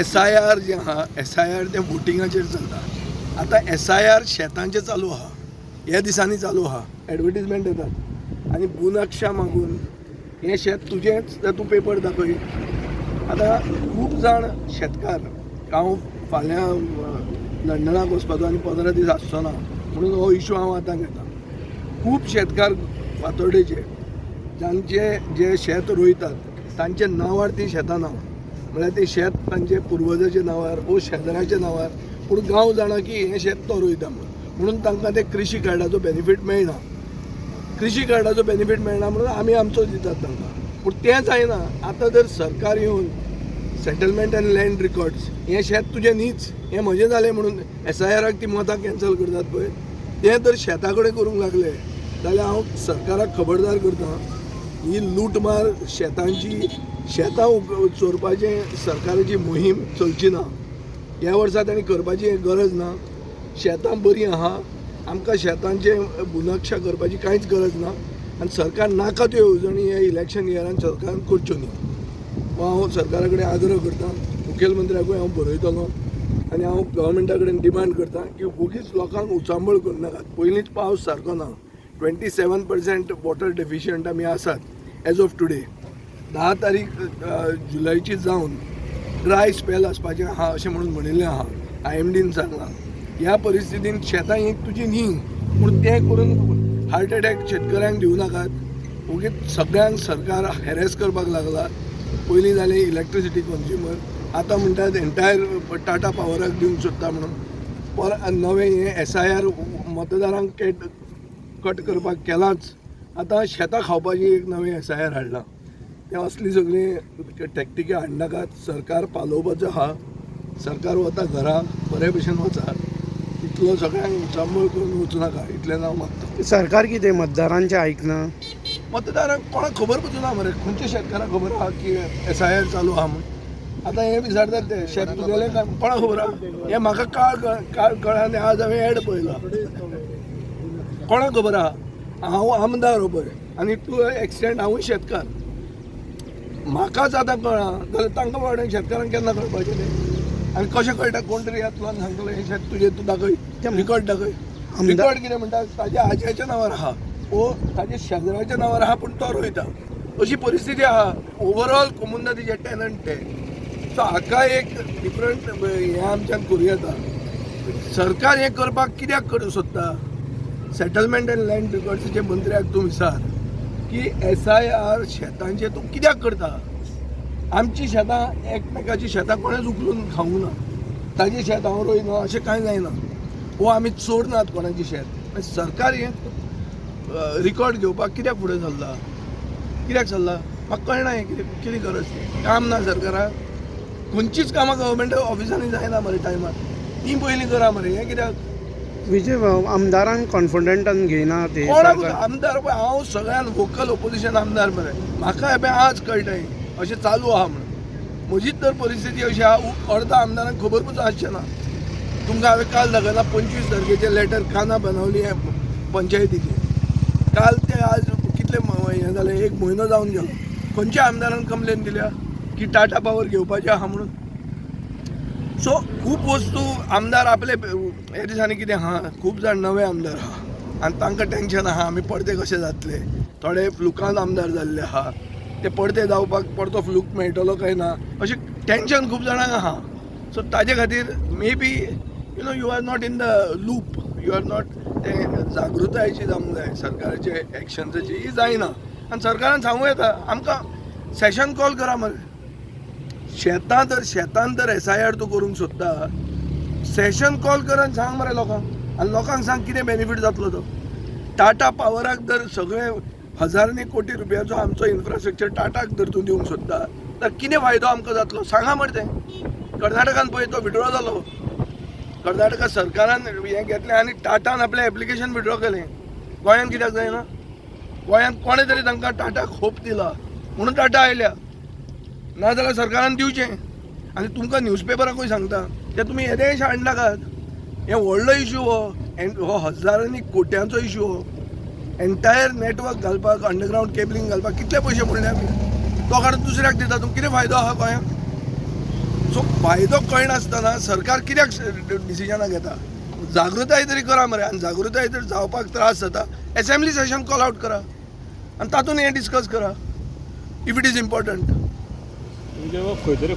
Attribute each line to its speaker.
Speaker 1: SIR जे आहा SIR ते वोटिंगाचेर चलता. आतां SIR शेतांचे चालू आहा, ह्या दिसांनी चालू आहा, एडवर्टिजमेंट येतात आनी बुनक्षा मागून हें शेत तुजेंच तर तूं पेपर दाखय. आतां खूब जाण शेतकार हांव फाल्यां लंडनाक वचपाचो आनी 15 दीस आसचो ना म्हणून हो इशू हांव आतां घेता. खूब शेतकार फातोर्डेचे जांचे जे शेत रोयतात तांचे नांवार ती शेतां ना, म्हळ्यार ते शेत तांचे पुर्वजाच्या नांवार वो शेजाऱ्याच्या नांवार, पूण गांव जाणा की हें शेत तो रोयता म्हणून तांकां ते कृशी कार्डाचो बेनिफीट मेळना. कृशी कार्डाचो बेनिफीट मेळना म्हणून आमी आमचो दितात तांकां. पूण तें जायना. आतां जर सरकार येवन सेटलमेंट एंड लँड रिकॉर्ड्स हें शेत तुजें न्हीच, हें म्हजें जालें म्हणून SIRाक ती मतां कॅन्सल करतात पळय, तें जर शेता कडेन करूंक लागले जाल्यार हांव सरकाराक खबरदार करतां. ही लूटमार शेतां चोरपाचें सरकाराची मोहीम चलची ना. ह्या वर्सा तांणी करपाची गरज ना. शेतां बरीं आहा, आमकां शेतांचे बुनक्षा करपाची कांयच गरज ना आनी सरकार नाका त्यो येवजणी ह्या इलेक्शन इयरान सरकारान करच्यो न्ही. हांव सरकारा कडेन आग्रह करतां, मुखेलमंत्र्याकूय हांव बरयतलों आनी हांव गव्हर्मेंटा कडेन डिमांड करतां की उगीच लोकांक उचांबळ करनाकात. पयलींच पावस सारको ना, 27% वॉटर डेफिशियंट आमी आसात एज ऑफ टुडे. 10 तारीख जुलयाची जावन ड्राय स्पेल आसपाचें आहा अशें म्हणून म्हणिल्लें आहा, IMDन सांगलां. ह्या परिस्थितीन शेतां ही तुजी न्ही, पूण तें करून हार्ट अटॅक शेतकऱ्यांक दिवं नाकात. उगीच सगळ्यांक सरकार हॅरेस करपाक लागला. पयलीं जालें इलेक्ट्रिसिटी कंज्युमर, आतां म्हणटात एंटायर टाटा पावराक दिवंक सोदता म्हणून. नवें हें SIR मतदारांक कट करपाक केलांच. आतां शेतां खावपाची एक नवें SIR हाडलां. तें असली सगळी टॅक्टिका हाडनाकात. सरकार पालोवपाचो आहा. सरकार वता घरा बरे भशेन वचा. इतलो सगळ्यांक उचांबळ करून वचनाका, इतलें हांव मागतां.
Speaker 2: सरकार कितें मतदारांचें आयकना?
Speaker 1: मतदारांक कोणाक खबर पडना मरे, खंयच्या शेतकाराक खबर आहा की SIR चालू आहा म्हणून. आतां हें विचारतात ते शेत तुगेलें काय, कोणाक खबर आहा? हें म्हाका काळ कळ्ळें आज हांवें एड पळयला. कोणाक खबर आहा? हांव आमदार पळय आनी टू एक्सटेंट हांवूय शेतकार. म्हाकाच आतां कळ्ळां जाल्यार तांकां बाबड्यांक शेतकारांक केन्ना कळपाचें तें? आनी कशें कळटा? कोण तरी येतलो आनी सांगतलो हें शेत तुजें, तूं दाखय रिकॉर्ड दाखय. रिकॉर्ड कितें म्हणटा? ताज्या आज्याच्या नांवार आहा वो ताज्या शेजाऱ्याच्या नांवार आहा पूण तो रोयता, अशी परिस्थिती आहा. ओवरऑल कम्युनिटीचे टॅनंट ते. सो हाका एक डिफरंट हें आमच्यान करूं येता. सरकार हें करपाक कित्याक करूं सोदता? सेटलमेंट एंड लँड रिकॉर्ड्साचे मंत्र्याक तूं विचार की SIR शेतांचे तूं कित्याक करता? आमची शेतां एकमेकाची शेतां कोणेच उखलून खावंक ना. ताजें शेत हांव रोयना अशें कांय जायना, वो आमी चोरनात कोणाचें शेत. सरकार हें रिकॉर्ड घेवपाक कित्याक फुडें चल्ला? कित्याक चल्ला म्हाका कळना. हें कितें गरज? काम ना सरकाराक? खंयचीच कामां गव्हर्मेंट ऑफिसांनी जायना मरे टायमार. ती पयलीं करा मरे. हें कित्याक?
Speaker 2: विजय भाऊ, आमदारांक कॉन्फिडंटान घेयना ते
Speaker 1: कोणाक आमदार पळय, हांव सगळ्यान वोकल ऑपोजिशन आमदार मरे. म्हाका हें आज कळटा अशें चालू आहा म्हणून. म्हजीच तर परिस्थिती अशी आहा, अर्धा आमदारांक खबर सुद्दां आसचें ना. तुमकां हांवें काल दाखयला 25 तारखेचें लेटर काना बनवली पंचायतीची. काल ते आज कितले हें जालें, 1 म्हयनो जावन गेलो. खंयच्या आमदारान कंप्लेन दिल्या की टाटा पावर घेवपाचें आहा म्हणून? सो खूब वस्तू आमदार आपले ह्या दिसांनी कितें आहा, खूब जाण नवे आमदार आहा आनी तांकां टेन्शन आहा आमी परते कशे जातले. थोडे फ्लुकान आमदार जाल्ले आहा, ते परते जावपाक परतो फ्लूक मेळटलो काय ना अशें टेन्शन खूब जाणांक आहा. सो ताजे खातीर maybe you are not in the loop, you are not. ते जागृताय जी जावंक जाय सरकाराचे एक्शन्साची, ही जायना. आनी सरकारान सांगूं येता आमकां सेशन कॉल करा मरे. शेतान तर SIR तूं करूंक सोदता, सेशन कॉल कर आनी सांग मरे लोकांक. आनी लोकांक सांग कितें बेनिफीट जातलो तो. टाटा पावराक जर सगळे हजारांनी कोटी रुपयाचो आमचो इन्फ्रास्ट्रक्चर टाटाक जर तूं दिवंक सोदता तर कितें फायदो आमकां जातलो सांगा मरे तें. कर्नाटकान पळय तो विड्रॉ जालो. कर्नाटका सरकारान हें घेतलें आनी टाटान आपलें एप्लिकेशन विड्रॉ केलें. गोंयान कित्याक जायना? गोंयांत कोणें तरी तांकां टाटाक होप दिला म्हणून टाटा आयल्या. नाजाल्यार सरकारान दिवचें. आनी तुमकां न्यूजपेपराकूय सांगता ते तुमी येदेश हाडनाकात. हें व्हडलो इशू हो हजारांनी कोट्यांचो इशू हो. एंटायर नेटवर्क घालपाक, अंडरग्रावंड केबलिंग घालपाक कितले पयशे पडले आमी. तो काडून दुसऱ्याक दिता, तुमकां कितें फायदो आहा गोंयांत? सो फायदो कळनासतना सरकार कित्याक डिसिजनां घेता जागृताय तरी करा मरे आनी जागृताय जर जावपाक त्रास जाता असेंब्ली सेशन कॉल आउट करा आनी तातूंत हें डिस्कस करा इफ इट इज इम्पॉर्टंट
Speaker 3: म्हणजे खंय तरी